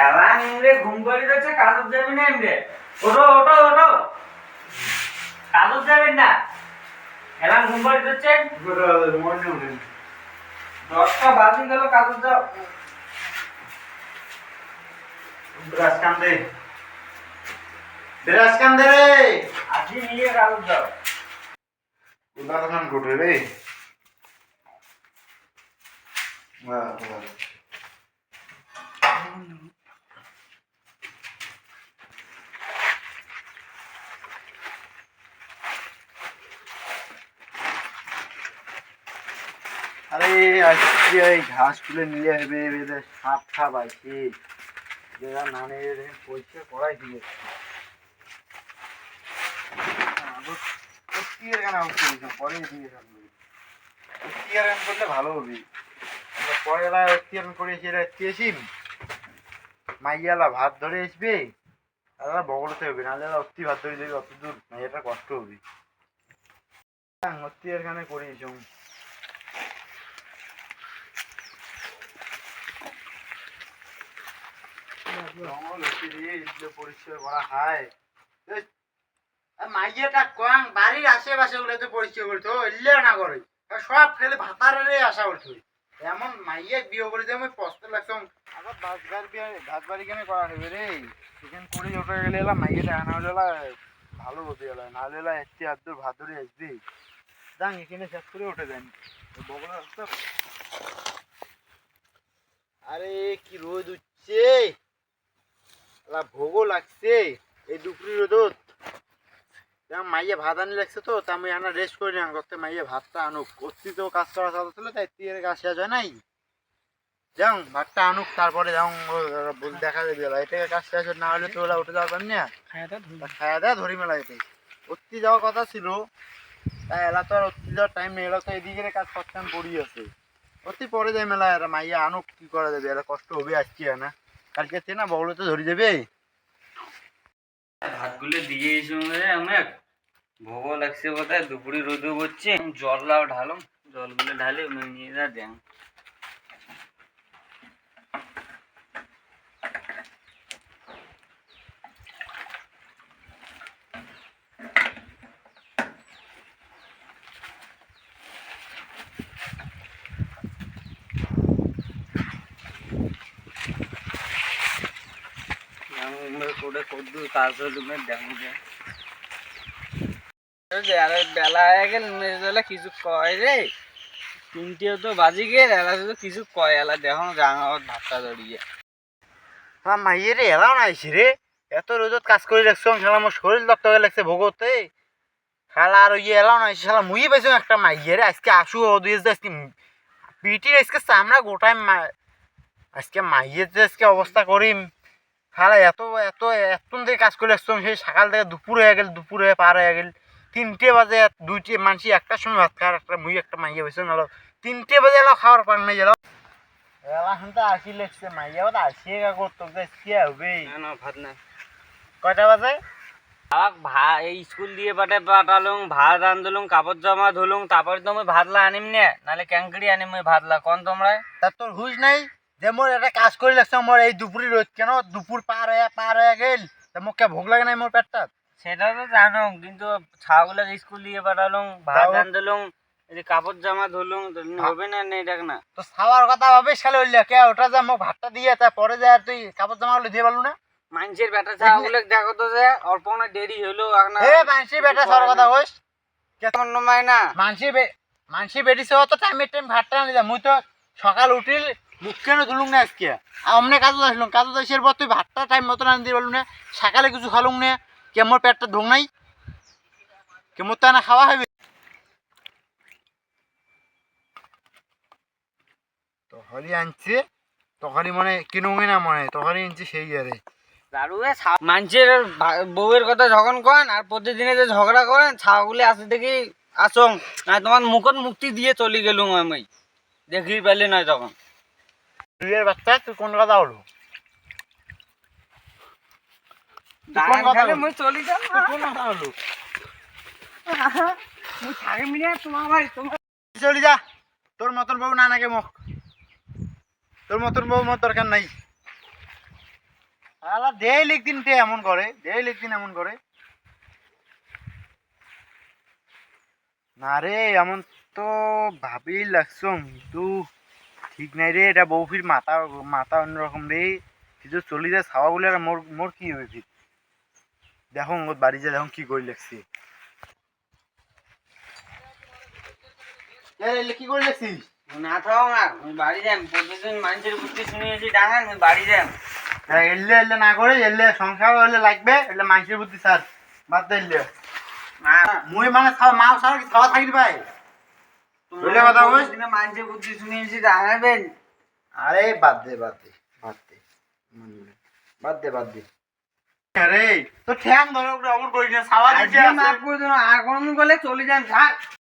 এলা নিমরে ঘুম পাড়ি যাচ্ছে, কাজত যাবি না এমরে? ওঠো ওঠো ওঠো, কাজত যাবেন না? এলা ঘুম পাড়ি যাচ্ছে, 10টা বাজি গেল, কাজত যাও। বিরাজ কান্দে, বিরাজ কান্দে রে, আজি নিয়ে কাজত যাও। উদাহরণ ঘটে রে। বাহ বাহ, আরে আজকে এই ঘাস তুলে নিয়ে হবে, এদের সাপ সাপ আছে, যেটা নানে পরিষ্কার করাই দিয়েছে। পরে দিয়ে থাকবে, করলে ভালো হবে। পরে এলা করেছি, মাইয়ালা ভাত ধরে আসবে, আর বগলতে হবে, নাহলে অতি ভাত ধরে যাবে, অত দূর মাইয়াটা কষ্ট হবে। এখানে করিস পরিষ্কার করা হয়। মাইয়াটা কম বাড়ির আশেপাশে গুলো তো পরিষ্কার করতো, এলে না করে সব ফেলে ভাতারে আসা করতো। এমন মাইয়া বিয়ে করে দিয়ে আমি পস্ত লাগতাম। আবার ভাত বাড়ি কেন করা হবে রে, এখানে করে ওঠে গেলে এলা মাইয়াটা আনা হলে ভালো হতে গেল, নাহলে এলা একটি হাত ভাত ধরে আসবি। যান এখানে শেষ করে উঠে দেন বগল। আরে কি রোদ উঠছে, ভোগও লাগছে এই দুপুরি রোদত। মাইয়ে ভাত আনি লাগছে তো, তা আমি আনা রেস্ট করে নিলাম, করতে মাইয়ে ভাতটা আনুক। অতি তো কাজ করা চালু ছিল, তাই তীরের কাজ শেষ হয় নাই। যাও ভাতটা আনুক, তারপরে যাও দেখা যাবে। এটাকে কাজ শেষ না হলে তো ওরা উঠে যাওয়ার পারেন না, খায়া দেয়া ধরি মেলা। এতে অতি যাওয়ার কথা ছিল, তাই এলা তো আর অতি যাওয়ার টাইম নেই, এলা তো এদিকে কাজ করতাম পড়ি আছে। অতি পরে যায় মেলা, এরা মাইয়া আনুক, কি করা যাবে, এরা কষ্ট হবে আজকে না, কালকে না বগলে তো ধরে যাবে। ভাতগুলো দিয়ে এসে অনেক ভোগ লাগছে বোধহয়, দুপুরে রোদও করছে। জল লাও ঢালো, জলগুলো ঢালে নিয়ে যা দেন। বেলা হয়ে গেল, কিছু কয় রে, 3টেও তো বাজি গেল, এলা শুধু কিছু কয়। এলা দেখো ভাতটা ধরিয়ে মাইয়ে রে এলাও নাইছি রে, এত রোদত কাজ করে রাখছো, শালা আমার শরীর দক্ত হয়ে লাগছে ভোগতে। শালা আর ইয়ে এলাও নাইছি, শালা মুই পাইছো একটা মাইয়ে রে, আজকে আসু আজকে পিটির আজকে চামড়া গোটায় আজকে মাইয়ের যে আজকে অবস্থা করিম। শালা এত এত এতক্ষণ থেকে কাজ করে রাখছো, সেই সকাল থেকে দুপুর হয়ে গেল, দুপুর হয়ে পার হয়ে গেল, 3টে বাজে। 2টে মানুষ একটার সময় ভাত খাওয়ার, একটা মুই একটা মাইয়ে পাইছো নালো 3টে বাজে এলাও খাওয়ার পার নাই গেল। এখন তো আসি লাগছে মাইয়া তো আসিয়ে করতো, কি হবে ভাত না। কয়টা বাজে? এই স্কুল দিয়ে পাঠালুম, ভাত রান্ধলুম, কাপড় জামা ধুলুম, তারপরে তো ভাতলা আনিম নে, নাহলে ক্যাঙ্কড়ি আনিম ভাতলা। কোন তোমরা তার তোর হুঁশ নাই যে মোর একটা কাজ করে লাগছে, মোর এই দুপুরি রোদ কেন, দুপুর পার হয়ে গেল, তা মোক কে ভোগ লাগে নাই মোর পেটটা? সেটা তো জানো, কিন্তু ছাগুলো স্কুল দিয়ে পাঠালুম, ভাত রান্ধলুম, এই কাপড় জামা ধুলুম, হবে না দেখ না। তো খাওয়ার কথা ভাবে সালে হইলে কে ওটা যা মোক ভাতটা দিয়ে, তারপরে যা তুই কাপড় জামা গুলো দিয়ে পারলু না? মানুষের বেটা ছাগুলো দেখো তো, যে অল্প না দেরি হলো। মানুষের বেটা সর কথা হইস কেমন নমায় না, মানসি বেরিয়েছে তো টাইম ভাতটা আনি যা। মুই তো সকাল উঠিল মুখ কেন ধুলুম না আজকে, অমনে কাজে আসলাম, কাজে আসার পর তুই ভাতটা টাইম মতো আনি দিয়ে পারলু না, সকালে কিছু খালুম না, কে মোর পেটটা ঢোক নাই, কে মোর তো না খাওয়া হবে। তখনই আনছে, তখনই মনে কিনুমি না, মনে তখনই আনছে সেই আরে মানুষের বউয়ের কথা যখন কন আর প্রতিদিনে যে ঝগড়া করেন, ছাগুলি আসে দেখি আসং না, তোমার মুখত মুক্তি দিয়ে চলে গেলুম আমি, দেখি পেলে নয় তখন। তুই বাচ্চা তুই কোন কথা হলো, চলি যাও, কোন কথা হলো, চলি যা, তোর মতন বউ না নাগে মোক, তোর মতন বউ মোর দরকার নাই। আলা ডেইলি একদিন এমন করে, ডেইলি একদিন এমন করে। না রে, এমন তো ভাবেই লাগছ, কিন্তু ঠিক নাই রে। এটা বউফির মাথা মাথা অন্যরকম রে। কিছু চলি যায় ছাওয়া বলে, আর মোর মোর কি হবে ফির? দেখো ওর বাড়ি যা, দেখো কি করে লাগছে। কি করে লাগছিস? না থাও না, আমি বাড়ি যাই। প্রতিদিন মানুষের বুদ্ধি শুনিয়েছি ডাঙান, আমি বাড়ি যাই। এলে এলে না করে, এলে সংসার হলে লাগবে, এলে মানুষের বুদ্ধি স্যার বাদ দে এলে। না মুই মানে মা সারা কি খাওয়া থাকি ভাই? বুঝলে কথা বল? প্রতিদিন মানুষের বুদ্ধি শুনিয়েছি ডাঙাবেন। আরে বাদ দে বাদ দে বাদ দে বাদ দে বাদ দে। আরে তো ঠ্যাং ধরে অমর করিস না, সাওয়া দিছে। মাফ করে দিন, আর কোন গলে চলে যান থাক।